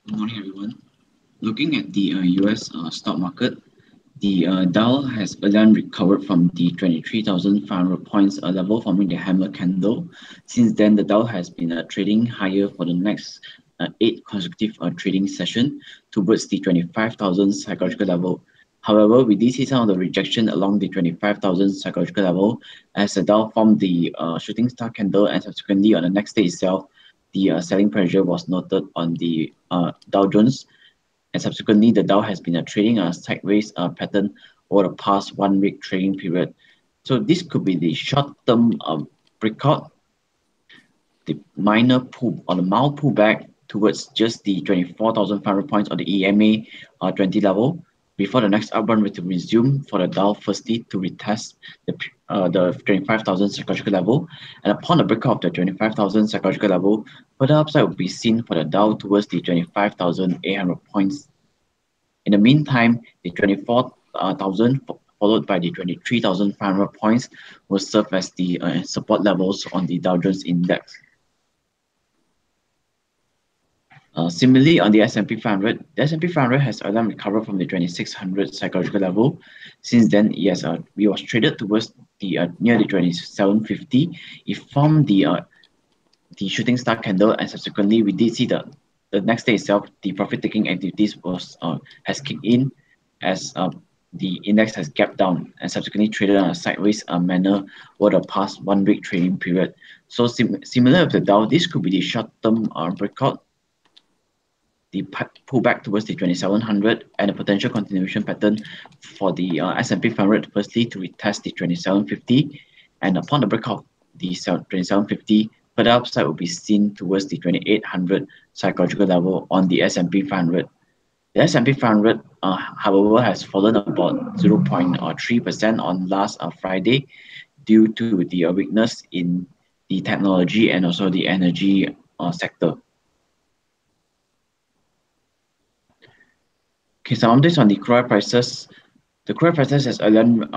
Good morning, everyone. Looking at the US stock market, the Dow has again recovered from the 23,500 points level, forming the hammer candle. Since then, the Dow has been trading higher for the next 8 consecutive trading session towards the 25,000 psychological level. However, we did see some of the rejection along the 25,000 psychological level as the Dow formed the shooting star candle, and subsequently on the next day itself, the selling pressure was noted on the Dow Jones, and subsequently the Dow has been trading a sideways pattern over the past 1 week trading period. So this could be the short-term breakout, the minor pull or the mild pullback towards just the 24,500 points or the EMA 20 level before the next up run will resume for the Dow firstly to retest the 25,000 psychological level, and upon the breakout of the 25,000 psychological level, further upside will be seen for the Dow towards the 25,800 points. In the meantime, the 24,000 followed by the 23,500 points will serve as the support levels on the Dow Jones Index. Similarly, on the S&P 500, the S&P 500 has again recovered from the 2600 psychological level. Since then, yes, we was traded towards the near the 2750. It formed the shooting star candle, and subsequently we did see the next day itself the profit taking activities was has kicked in as the index has gapped down and subsequently traded on a sideways manner over the past 1 week trading period. So similar to the Dow, this could be the short-term breakout, the pullback towards the 2700, and a potential continuation pattern for the S&P 500 firstly to retest the 2750, and upon the breakout the 2750, further upside will be seen towards the 2800 psychological level on the S&P 500. The S&P 500, however, has fallen about 0.3% on last Friday due to the weakness in the technology and also the energy sector. Okay, some updates on the crude oil prices. The crude oil prices has again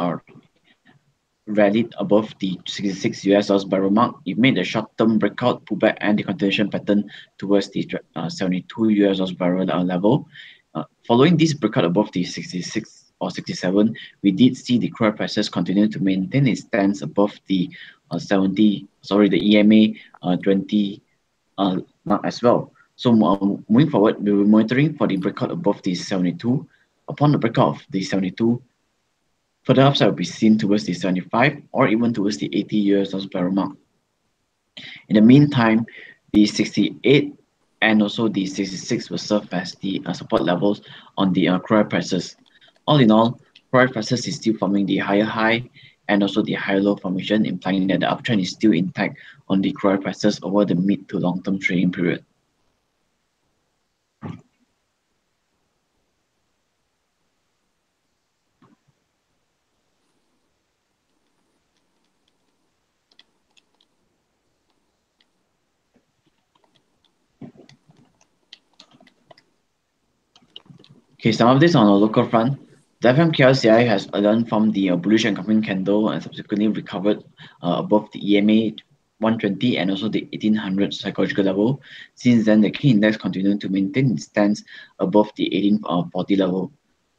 rallied above the 66 US dollars barrel mark. It made a short-term breakout pullback and the continuation pattern towards the 72 US dollars barrel level. Following this breakout above the 66 or 67, we did see the crude oil prices continue to maintain its stance above the the EMA 20 mark as well. So moving forward, we will be monitoring for the breakout above the 72. Upon the breakout of the 72, further upside will be seen towards the 75 or even towards the 80 US dollars barrel mark. In the meantime, the 68 and also the 66 will serve as the support levels on the crude oil prices. All in all, crude oil prices is still forming the higher high and also the higher low formation, implying that the uptrend is still intact on the crude oil prices over the mid to long term trading period. Okay, some of this on the local front. The FMKLCI has again formed the bullish engulfing candle and subsequently recovered above the EMA 120 and also the 1800 psychological level. Since then, the key index continued to maintain its stance above the 1840 level.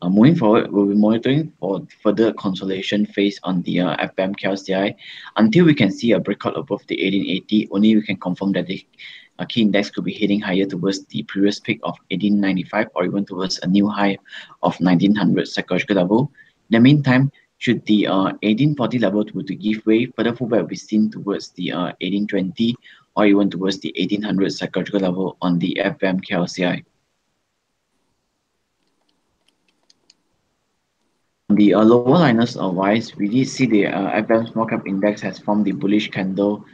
Moving forward, we'll be monitoring for further consolidation phase on the FMKLCI until we can see a breakout above the 1880. Only we can confirm that the key index could be heading higher towards the previous peak of 1895 or even towards a new high of 1900 psychological level. In the meantime, should the 1840 level to give way, further pullback will be seen towards the 1820 or even towards the 1800 psychological level on the FMKLCI. The lower liners wise, we did see the FM small cap index has formed the bullish candle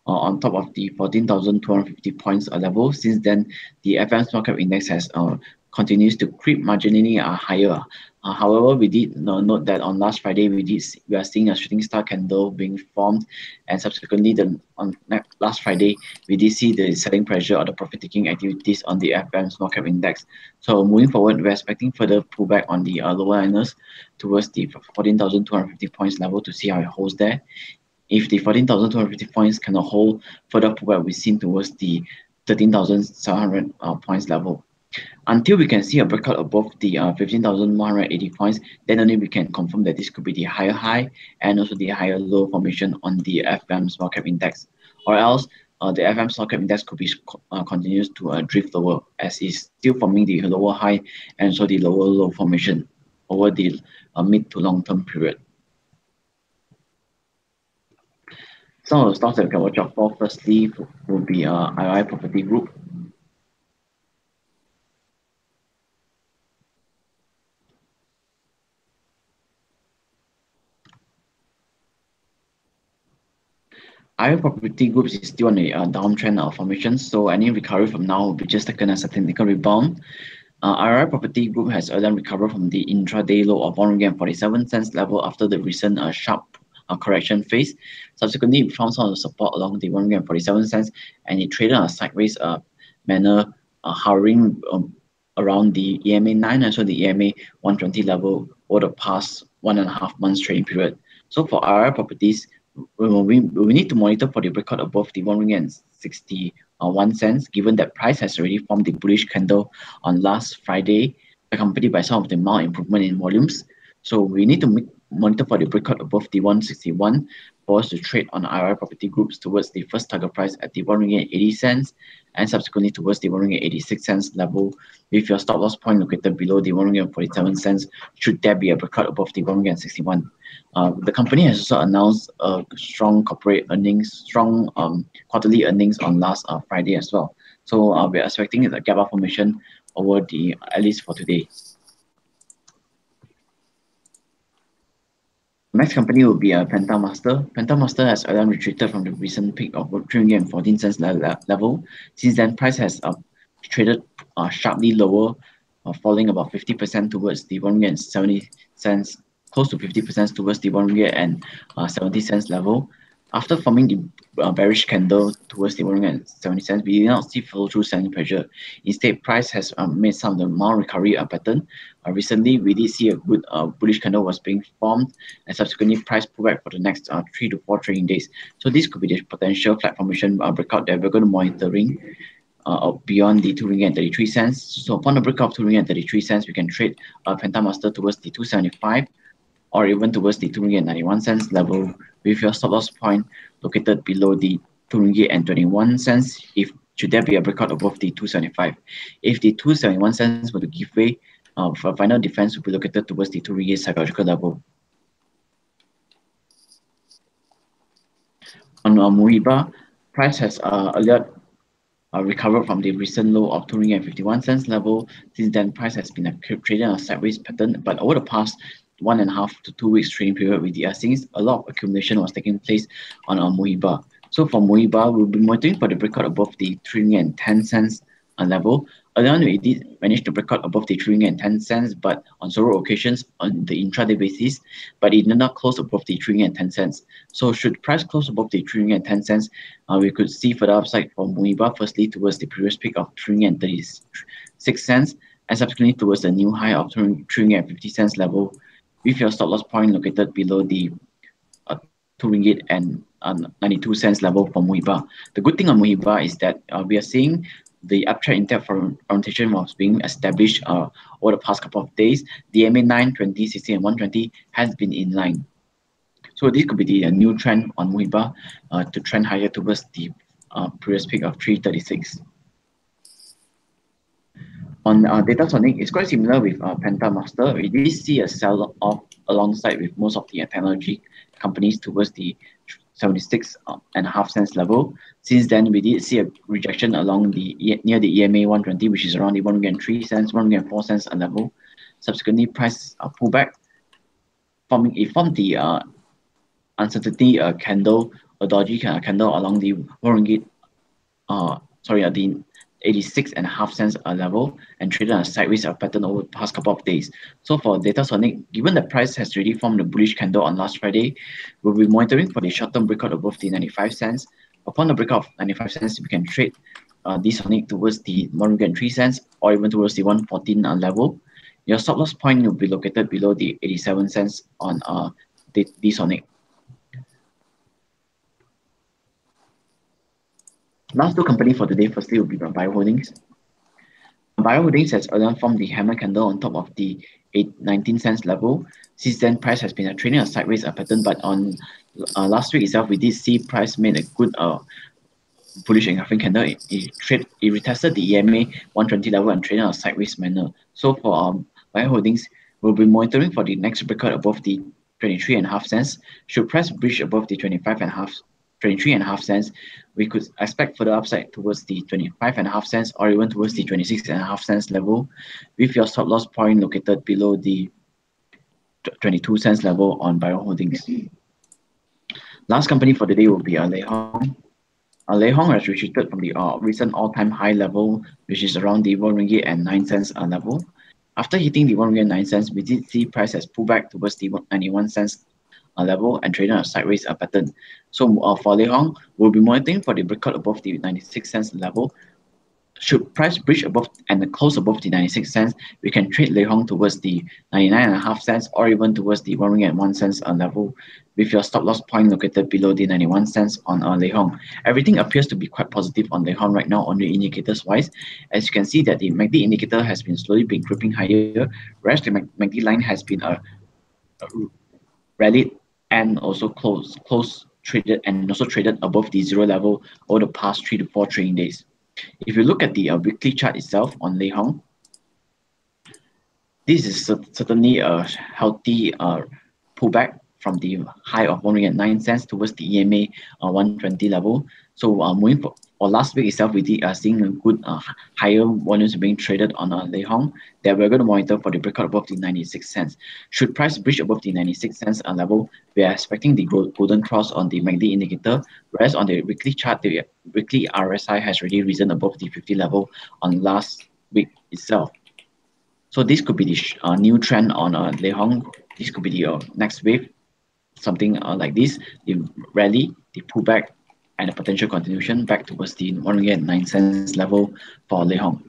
on top of the 14,250 points level. Since then, the FM small cap index has continues to creep marginally higher. However, we did note that on last Friday we are seeing a shooting star candle being formed, and subsequently on last Friday we did see the selling pressure or the profit taking activities on the FM small cap index. So moving forward, we're expecting further pullback on the lower liners towards the 14,250 points level to see how it holds there. If the 14,250 points cannot hold, further pullback will be seen towards the 13,700 points level. Until we can see a breakout above the 15,180 points, then only we can confirm that this could be the higher high and also the higher low formation on the FM small cap index. Or else the FM small cap index could be continues to drift lower as it's still forming the lower high and so the lower low formation over the mid to long term period. Some of the stocks that we can watch out for firstly will be II Property Group. II Property Groups is still on a downtrend formation, so any recovery from now will be just taken as a technical rebound. II Property Group has earlier recovered from the intraday low of 147 cents level after the recent sharp correction phase. Subsequently, it found some support along the 147 cents and it traded on a sideways manner, hovering around the EMA 9 and so the EMA 120 level over the past 1.5 months trading period. So for II Properties, we need to monitor for the breakout above the 1 cents, given that price has already formed the bullish candle on last Friday, accompanied by some of the mild improvement in volumes. So we need to monitor for the breakout above the 161 for us to trade on II Property Groups towards the first target price at the 1.80 ringgit and subsequently towards the 1.86 ringgit level with your stop loss point located below the 1.47 ringgit should there be a breakout above the 1.61. The company has also announced strong corporate earnings, strong quarterly earnings on last Friday as well. So we're expecting a gap up formation over the at least for today. Next company will be Pentamaster. Pentamaster has again retreated from the recent peak of 314 cents level. Since then, price has traded sharply lower, falling about 50% towards the 1.70 cents, close to 50% towards the 1.70 cents level. After forming the bearish candle towards the 1.70 cents, we did not see follow through selling pressure. Instead, price has made some of the mild recovery pattern. Recently, we did see a good bullish candle was being formed, and subsequently price pullback for the next 3 to 4 trading days. So this could be the potential flat formation breakout that we're going to monitoring beyond the 2 ringgit and 33 cents. So upon the breakout of 2 ringgit and 33 cents, we can trade Pentamaster towards the 275 or even towards the 2 ringgit and 91 cents level with your stop loss point located below the 2 ringgit and 21 cents if should there be a breakout above the 275. If the 271 cents were to give way, for final defense will be located towards the 2 ringgit psychological level. On Muhiba, price has earlier recovered from the recent low of 2 ringgit and 51 cents level. Since then, price has been trading on a sideways pattern, but over the past 1.5 to 2 weeks trading period, we are seeing a lot of accumulation was taking place on Muhiba. So for Muhiba, we'll be monitoring for the breakout above the 3 ringgit and 10 cents level. Earlier on, we did manage to break out above the 3 ringgit and 10 cents, but on several occasions on the intraday basis, but it did not close above the 3 ringgit and 10 cents. So should price close above the 3 ringgit and 10 cents, we could see further upside for Muhiba, firstly towards the previous peak of 3 ringgit and 36 cents, and subsequently towards the new high of 3 ringgit and 50 cents level, with your stop loss point located below the 2 ringgit and 92 cents level for Muhiba. The good thing on Muhiba is that we are seeing the uptrend index orientation was being established over the past couple of days. The MA 9, 20, 60, and 120 has been in line. So this could be the new trend on Muhiba to trend higher towards the previous peak of 336. On Datasonic, it's quite similar with Pentamaster. We did see a sell-off alongside with most of the technology companies towards the 76.5 cents level. Since then, we did see a rejection along the near the EMA 120, which is around the 1.03 cents, 1.04 cents level. Subsequently, price pullback, formed the uncertainty candle, a dodgy candle along the 1 ringgit, the 86.5 cents level and traded on a sideways pattern over the past couple of days. So for Datasonic, given the price has already formed a bullish candle on last Friday, we'll be monitoring for the short-term breakout above the 95 cents. Upon the breakout of 95 cents, we can trade Datasonic towards the 1.03 cents or even towards the 114 level. Your stop loss point will be located below the 87 cents on Datasonic. Last two companies for today, firstly will be Bio Holdings. Bio Holdings has earlier formed the hammer candle on top of the 19 cents level. Since then, price has been trading a sideways pattern, but on last week itself, we did see price made a good bullish engulfing candle. It retested the EMA 120 level and traded on a sideways manner. So for Bio Holdings, we'll be monitoring for the next breakout above the 23.5 cents. Should price breach above the 23.5 cents, we could expect further upside towards the 25.5 cents or even towards the 26.5 cents level, with your stop loss point located below the 22 cents level on Bio Holdings. Last company for the day will be Lei Hong. Lei Hong has retreated from the recent all-time high level, which is around the 1 ringgit and 9 cents level. After hitting the 1 ringgit and 9 cents, we did see price has pulled back towards the 91 cents level and traded on a sideways pattern. So for Lei Hong, we'll be monitoring for the breakout above the 96 cents level. Should price breach above and close above the 96 cents, we can trade Lei Hong towards the 99.5 cents or even towards the 1 ringgit and 1 cents level, with your stop loss point located below the 91 cents on Lei Hong. Everything appears to be quite positive on Lei Hong right now on the indicators wise. As you can see that the MACD indicator has been slowly been creeping higher, whereas the MACD line has been rallied and also close traded and also traded above the zero level over the past 3 to 4 trading days. If you look at the weekly chart itself on Lei Hong, this is certainly a healthy pullback from the high of 1 ringgit 9 cents towards the EMA 120 level. So moving for last week itself, we did seeing a good higher volumes being traded on Lei Hong that we're going to monitor for the breakout above the 96 cents. Should price breach above the 96 cents level, we are expecting the golden cross on the MACD indicator, whereas on the weekly chart, the weekly RSI has already risen above the 50 level on last week itself. So this could be the new trend on Lei Hong. This could be the next wave, something like this, the rally, the pullback, and a potential continuation back towards the 1 ringgit and 9 cents level for Lei Hong.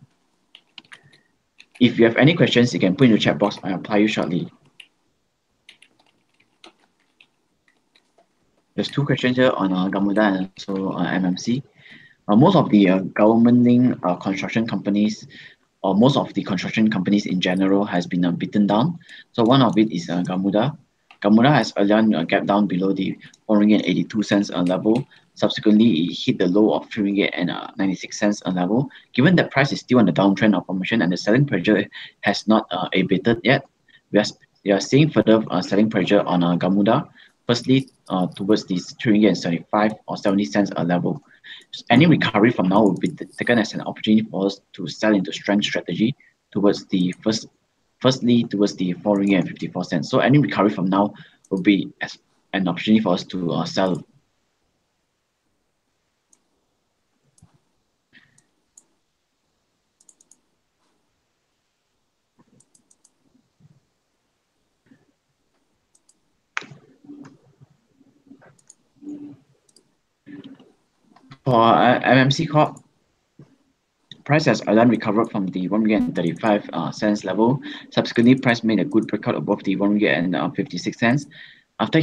If you have any questions, you can put in the chat box. I'll reply you shortly. There's two questions here on Gamuda and also MMC. Most of the government-linked construction companies, or most of the construction companies in general, has been beaten down. So one of it is Gamuda. Gamuda has earlier gapped down below the 4 ringgit 82 cents level. Subsequently, it hit the low of 3 ringgit and 96 cents level. Given that price is still on the downtrend of formation and the selling pressure has not abated yet, we are seeing further selling pressure on Gamuda. Firstly, towards the 3 ringgit and 75 or 70 cents level. Any recovery from now will be taken as an opportunity for us to sell into strength strategy towards the firstly towards the 4 ringgit and 54 cents. So any recovery from now will be as an opportunity for us to sell. For MMC Corp, price has again recovered from the 1 ringgit and 35 cents level. Subsequently, price made a good breakout above the 1 ringgit and 56 cents. After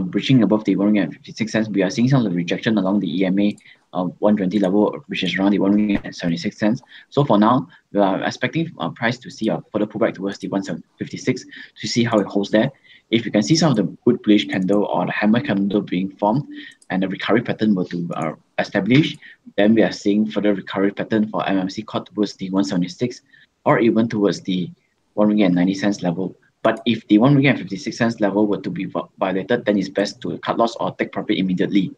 breaching above the 1 ringgit and 56 cents, we are seeing some of the rejection along the EMA 120 level, which is around the 1 ringgit and 76 cents. So for now, we are expecting price to see a further pullback towards the 156 to see how it holds there. If you can see some of the good bullish candle or the hammer candle being formed and the recovery pattern were to establish, then we are seeing further recovery pattern for MMC Corp towards the 176 or even towards the 1 ringgit and 90 cents level. But if the 1 ringgit and 56 cents level were to be violated, then it's best to cut loss or take profit immediately.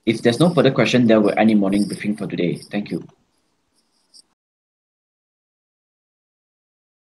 If there's no further question, there will end the morning briefing for today. Thank you.